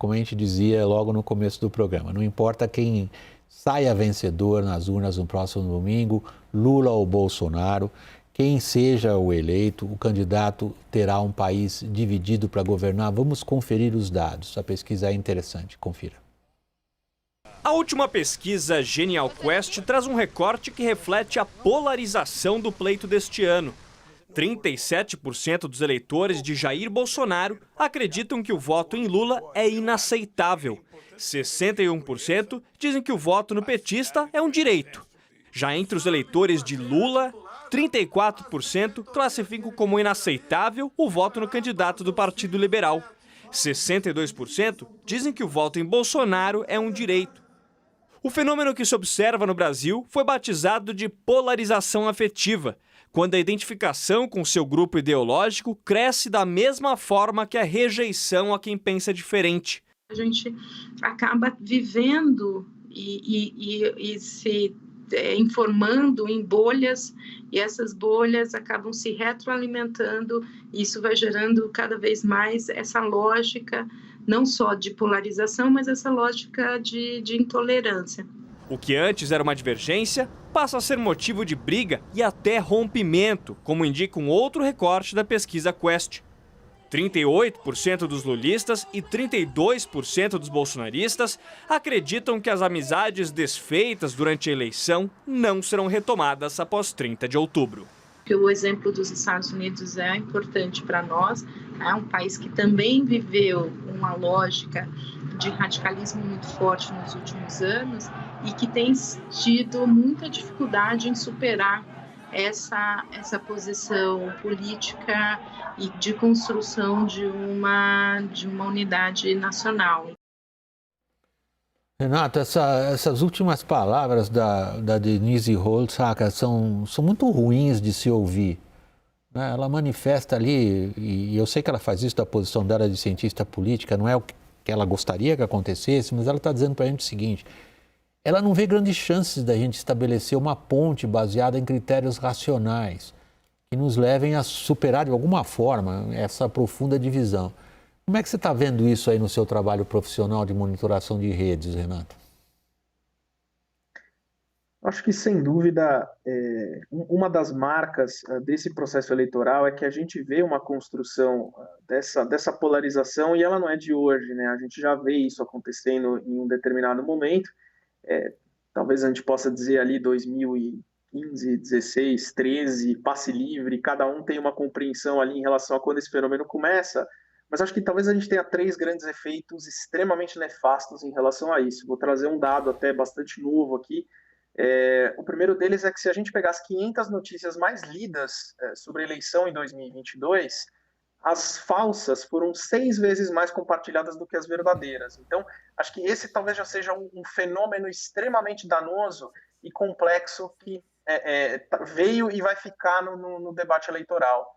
como a gente dizia logo no começo do programa, não importa quem saia vencedor nas urnas no próximo domingo, Lula ou Bolsonaro, quem seja o eleito, o candidato terá um país dividido para governar. Vamos conferir os dados, a pesquisa é interessante, confira. A última pesquisa Genial Quest traz um recorte que reflete a polarização do pleito deste ano. 37% dos eleitores de Jair Bolsonaro acreditam que o voto em Lula é inaceitável. 61% dizem que o voto no petista é um direito. Já entre os eleitores de Lula, 34% classificam como inaceitável o voto no candidato do Partido Liberal. 62% dizem que o voto em Bolsonaro é um direito. O fenômeno que se observa no Brasil foi batizado de polarização afetiva, quando a identificação com seu grupo ideológico cresce da mesma forma que a rejeição a quem pensa diferente. A gente acaba vivendo e se informando em bolhas, e essas bolhas acabam se retroalimentando, e isso vai gerando cada vez mais essa lógica, não só de polarização, mas essa lógica de intolerância. O que antes era uma divergência passa a ser motivo de briga e até rompimento, como indica um outro recorte da pesquisa Quest. 38% dos lulistas e 32% dos bolsonaristas acreditam que as amizades desfeitas durante a eleição não serão retomadas após 30 de outubro. O exemplo dos Estados Unidos é importante para nós, é um país que também viveu uma lógica de radicalismo muito forte nos últimos anos e que tem tido muita dificuldade em superar essa posição política e de construção de uma unidade nacional. Renato, essas últimas palavras da Denise Holzhacker são muito ruins de se ouvir, né? Ela manifesta ali, e eu sei que ela faz isso da posição dela de cientista política, não é o que ela gostaria que acontecesse, mas ela está dizendo para a gente o seguinte: ela não vê grandes chances da gente estabelecer uma ponte baseada em critérios racionais que nos levem a superar de alguma forma essa profunda divisão. Como é que você está vendo isso aí no seu trabalho profissional de monitoração de redes, Renato? Acho que, sem dúvida, uma das marcas desse processo eleitoral é que a gente vê uma construção dessa polarização, e ela não é de hoje, né? A gente já vê isso acontecendo em um determinado momento. Talvez a gente possa dizer ali 2015, 16, 13, passe livre, cada um tem uma compreensão ali em relação a quando esse fenômeno começa, mas acho que talvez a gente tenha 3 grandes efeitos extremamente nefastos em relação a isso. Vou trazer um dado até bastante novo aqui. O primeiro deles é que, se a gente pegar as 500 notícias mais lidas sobre a eleição em 2022, as falsas foram 6 vezes mais compartilhadas do que as verdadeiras. Então, acho que esse talvez já seja um fenômeno extremamente danoso e complexo que veio e vai ficar no debate eleitoral.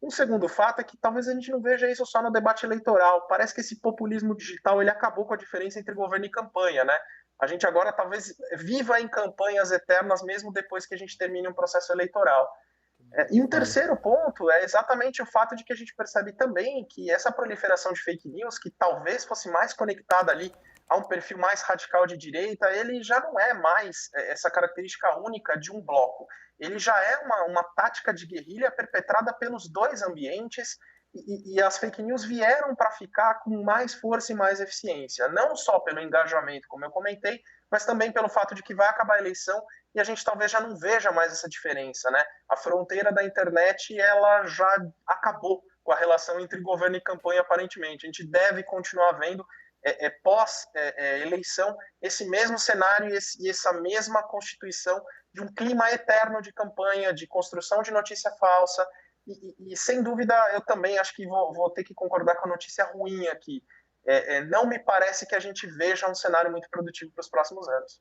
Um segundo fato é que talvez a gente não veja isso só no debate eleitoral. Parece que esse populismo digital ele acabou com a diferença entre governo e campanha, né? A gente agora talvez viva em campanhas eternas mesmo depois que a gente termine um processo eleitoral. E um terceiro ponto é exatamente o fato de que a gente percebe também que essa proliferação de fake news, que talvez fosse mais conectada ali a um perfil mais radical de direita, ele já não é mais essa característica única de um bloco. Ele já é uma tática de guerrilha perpetrada pelos dois ambientes, e as fake news vieram para ficar com mais força e mais eficiência, não só pelo engajamento, como eu comentei, mas também pelo fato de que vai acabar a eleição e a gente talvez já não veja mais essa diferença, né? A fronteira da internet, ela já acabou com a relação entre governo e campanha, aparentemente. A gente deve continuar vendo, pós-eleição, esse mesmo cenário e essa mesma constituição de um clima eterno de campanha, de construção de notícia falsa. E sem dúvida, eu também acho que vou ter que concordar com a notícia ruim aqui. Não me parece que a gente veja um cenário muito produtivo para os próximos anos.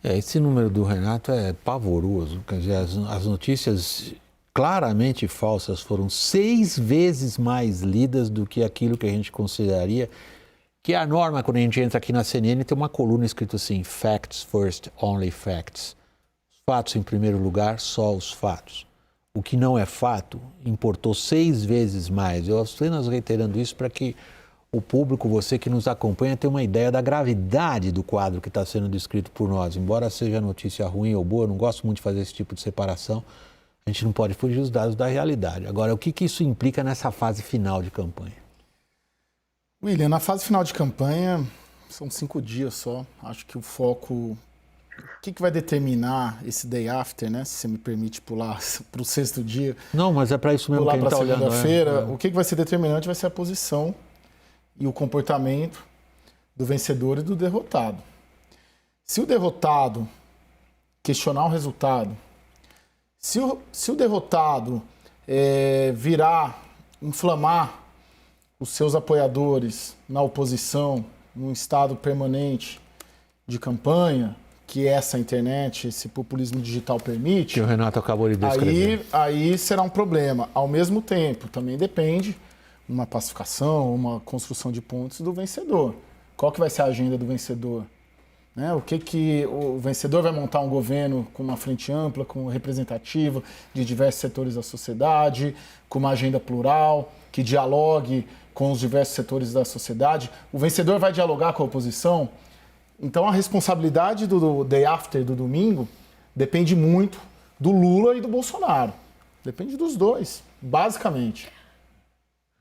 Esse número do Renato é pavoroso. Quer dizer, as notícias claramente falsas foram 6 vezes mais lidas do que aquilo que a gente consideraria que é a norma. Quando a gente entra aqui na CNN, tem uma coluna escrita assim: Facts first, only facts. Os fatos em primeiro lugar, só os fatos. O que não é fato importou 6 vezes mais. Eu estou apenas reiterando isso para que o público, você que nos acompanha, ter uma ideia da gravidade do quadro que está sendo descrito por nós. Embora seja notícia ruim ou boa, eu não gosto muito de fazer esse tipo de separação, a gente não pode fugir dos dados da realidade. Agora, o que isso implica nessa fase final de campanha? William, na fase final de campanha, são 5 dias só. Acho que o foco... O que vai determinar esse day after, né? Se você me permite pular para o 6º dia. Não, mas é para isso mesmo que a gente está olhando. Segunda-feira, o que vai ser determinante vai ser a posição e o comportamento do vencedor e do derrotado. Se o derrotado questionar o resultado, se o derrotado virar, inflamar os seus apoiadores na oposição, num estado permanente de campanha, que essa internet, esse populismo digital permite... Que o Renato acabou de descrever. Aí será um problema. Ao mesmo tempo, também depende uma pacificação, uma construção de pontos do vencedor. Qual que vai ser a agenda do vencedor? Né? O vencedor vai montar um governo com uma frente ampla, com representativa de diversos setores da sociedade, com uma agenda plural, que dialogue com os diversos setores da sociedade. O vencedor vai dialogar com a oposição. Então, a responsabilidade do day after, do domingo, depende muito do Lula e do Bolsonaro. Depende dos dois, basicamente.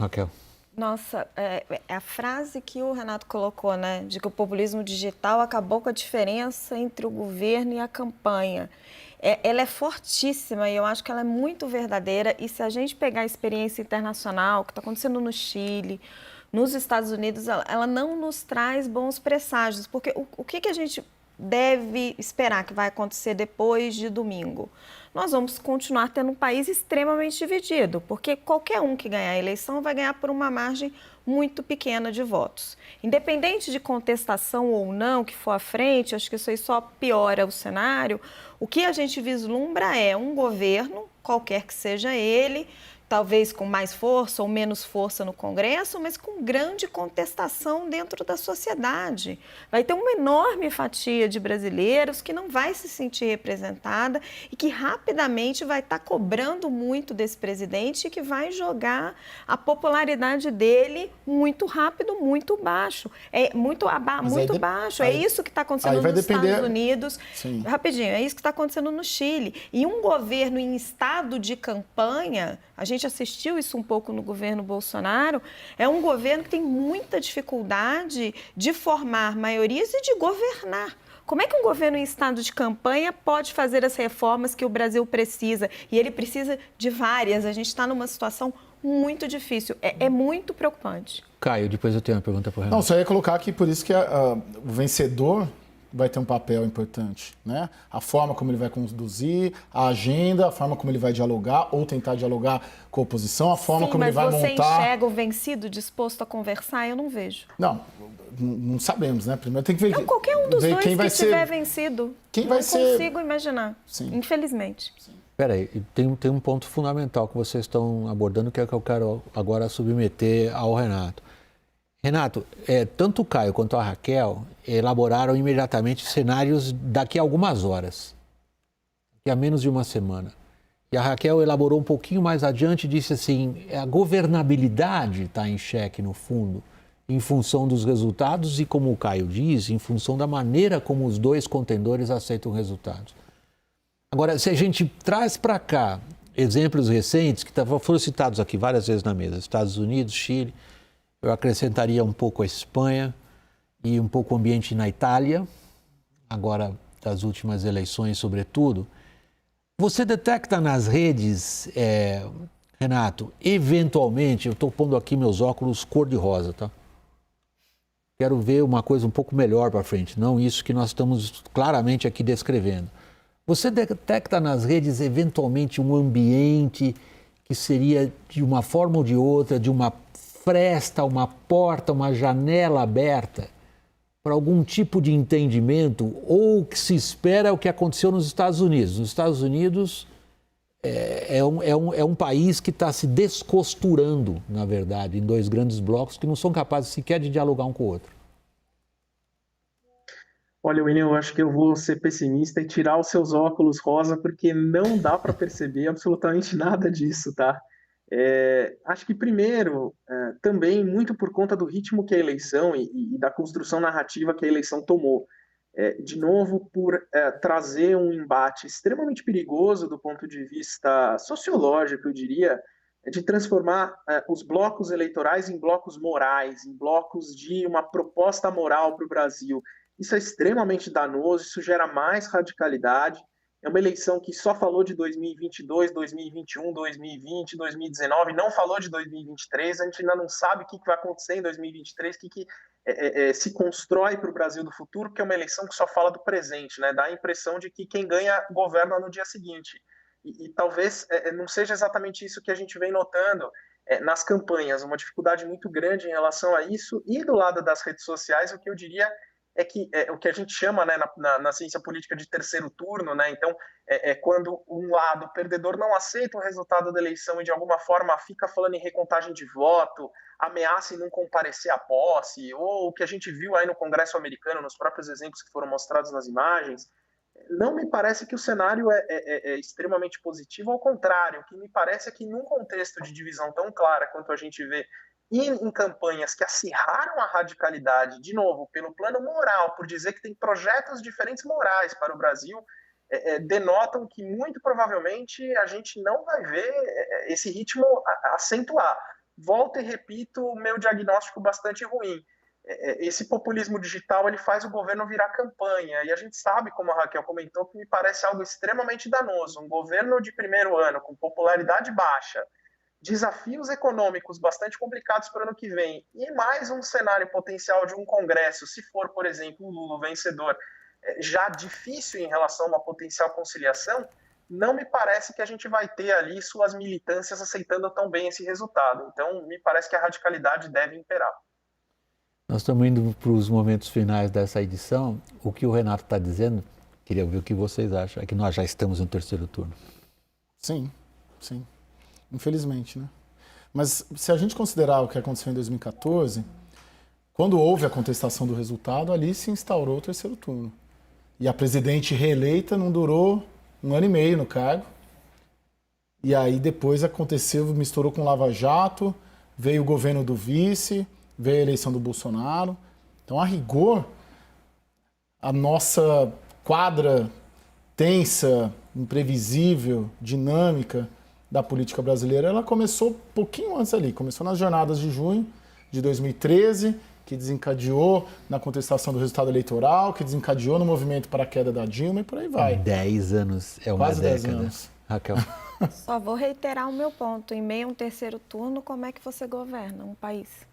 Raquel. Nossa, a frase que o Renato colocou, né, de que o populismo digital acabou com a diferença entre o governo e a campanha. Ela é fortíssima e eu acho que ela é muito verdadeira. E se a gente pegar a experiência internacional, que está acontecendo no Chile, nos Estados Unidos, ela não nos traz bons presságios, porque o que a gente deve esperar que vai acontecer depois de domingo? Nós vamos continuar tendo um país extremamente dividido, porque qualquer um que ganhar a eleição vai ganhar por uma margem muito pequena de votos. Independente de contestação ou não que for à frente, acho que isso aí só piora o cenário. O que a gente vislumbra é um governo, qualquer que seja ele, talvez com mais força ou menos força no Congresso, mas com grande contestação dentro da sociedade. Vai ter uma enorme fatia de brasileiros que não vai se sentir representada e que rapidamente vai estar cobrando muito desse presidente e que vai jogar a popularidade dele muito rápido, muito baixo. Muito baixo. É isso que está acontecendo nos Estados Unidos. Sim. Rapidinho, é isso que está acontecendo no Chile. E um governo em estado de campanha, a gente assistiu isso um pouco no governo Bolsonaro, é um governo que tem muita dificuldade de formar maiorias e de governar. Como é que um governo em estado de campanha pode fazer as reformas que o Brasil precisa? E ele precisa de várias. A gente está numa situação muito difícil. É muito preocupante. Caio, depois eu tenho uma pergunta para o Renato. Não, só ia colocar aqui, por isso que o vencedor vai ter um papel importante, né? A forma como ele vai conduzir, a agenda, a forma como ele vai dialogar ou tentar dialogar com a oposição, a forma como ele vai montar... Mas você enxerga o vencido disposto a conversar? Eu não vejo. Não sabemos, né? Primeiro tem que ver... Qualquer um dos dois quem vai estiver vencido. Não consigo imaginar, Sim. infelizmente. Espera aí, tem um ponto fundamental que vocês estão abordando, que é o que eu quero agora submeter ao Renato. Renato, tanto o Caio quanto a Raquel elaboraram imediatamente cenários daqui a algumas horas, daqui a menos de uma semana. E a Raquel elaborou um pouquinho mais adiante e disse assim, a governabilidade está em xeque no fundo, em função dos resultados e, como o Caio diz, em função da maneira como os dois contendores aceitam resultados. Agora, se a gente traz para cá exemplos recentes, que foram citados aqui várias vezes na mesa, Estados Unidos, Chile, eu acrescentaria um pouco a Espanha e um pouco o ambiente na Itália, agora das últimas eleições sobretudo. Você detecta nas redes, Renato, eventualmente, eu estou pondo aqui meus óculos cor-de-rosa, tá? Quero ver uma coisa um pouco melhor para frente, não isso que nós estamos claramente aqui descrevendo. Você detecta nas redes eventualmente um ambiente que seria de uma forma ou de outra, de uma fresta, uma porta, uma janela aberta para algum tipo de entendimento, ou o que se espera é o que aconteceu nos Estados Unidos. Nos Estados Unidos é um país que está se descosturando, na verdade, em dois grandes blocos que não são capazes sequer de dialogar um com o outro. Olha, William, eu acho que eu vou ser pessimista e tirar os seus óculos rosa, porque não dá para perceber absolutamente nada disso, tá? Acho que, primeiro, também muito por conta do ritmo que a eleição e da construção narrativa que a eleição tomou. De novo, por trazer um embate extremamente perigoso do ponto de vista sociológico, eu diria, de transformar os blocos eleitorais em blocos morais, em blocos de uma proposta moral para o Brasil. Isso é extremamente danoso, isso gera mais radicalidade. É uma eleição que só falou de 2022, 2021, 2020, 2019, não falou de 2023. A gente ainda não sabe o que vai acontecer em 2023, o que se constrói para o Brasil do futuro, porque é uma eleição que só fala do presente, né? Dá a impressão de que quem ganha governa no dia seguinte. E talvez não seja exatamente isso que a gente vem notando nas campanhas, uma dificuldade muito grande em relação a isso. E do lado das redes sociais, o que eu diria é que o que a gente chama, né, na ciência política de terceiro turno, né? Então, quando um lado perdedor não aceita o resultado da eleição e de alguma forma fica falando em recontagem de voto, ameaça em não comparecer à posse, ou o que a gente viu aí no Congresso americano, nos próprios exemplos que foram mostrados nas imagens, não me parece que o cenário é extremamente positivo, ao contrário, o que me parece é que num contexto de divisão tão clara quanto a gente vê e em campanhas que acirraram a radicalidade, de novo, pelo plano moral, por dizer que tem projetos diferentes morais para o Brasil, denotam que muito provavelmente a gente não vai ver esse ritmo acentuar. Volto e repito o meu diagnóstico bastante ruim. Esse populismo digital ele faz o governo virar campanha, e a gente sabe, como a Raquel comentou, que me parece algo extremamente danoso. Um governo de primeiro ano, com popularidade baixa, desafios econômicos bastante complicados para o ano que vem, e mais um cenário potencial de um Congresso, se for, por exemplo, o Lula vencedor, já difícil em relação a uma potencial conciliação, não me parece que a gente vai ter ali suas militâncias aceitando tão bem esse resultado. Então, me parece que a radicalidade deve imperar. Nós estamos indo para os momentos finais dessa edição. O que o Renato está dizendo, queria ver o que vocês acham, é que nós já estamos no terceiro turno. Sim, sim. Infelizmente, né? Mas se a gente considerar o que aconteceu em 2014, quando houve a contestação do resultado, ali se instaurou o terceiro turno. E a presidente reeleita não durou 1 ano e meio no cargo. E aí depois aconteceu, misturou com Lava Jato, veio o governo do vice, veio a eleição do Bolsonaro. Então, a rigor, a nossa quadra tensa, imprevisível, dinâmica da política brasileira, ela começou um pouquinho antes ali. Começou nas jornadas de junho de 2013, que desencadeou na contestação do resultado eleitoral, que desencadeou no movimento para a queda da Dilma e por aí vai. 10 anos é uma Quase década. 10 anos. Raquel. Só vou reiterar o meu ponto. Em meio a um terceiro turno, como é que você governa um país?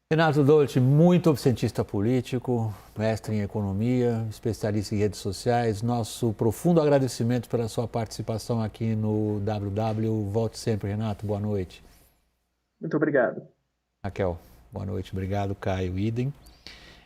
Renato Dolci, muito cientista político, mestre em economia, especialista em redes sociais. Nosso profundo agradecimento pela sua participação aqui no WW. Volte sempre, Renato. Boa noite. Muito obrigado. Raquel, boa noite. Obrigado, Caio. Idem.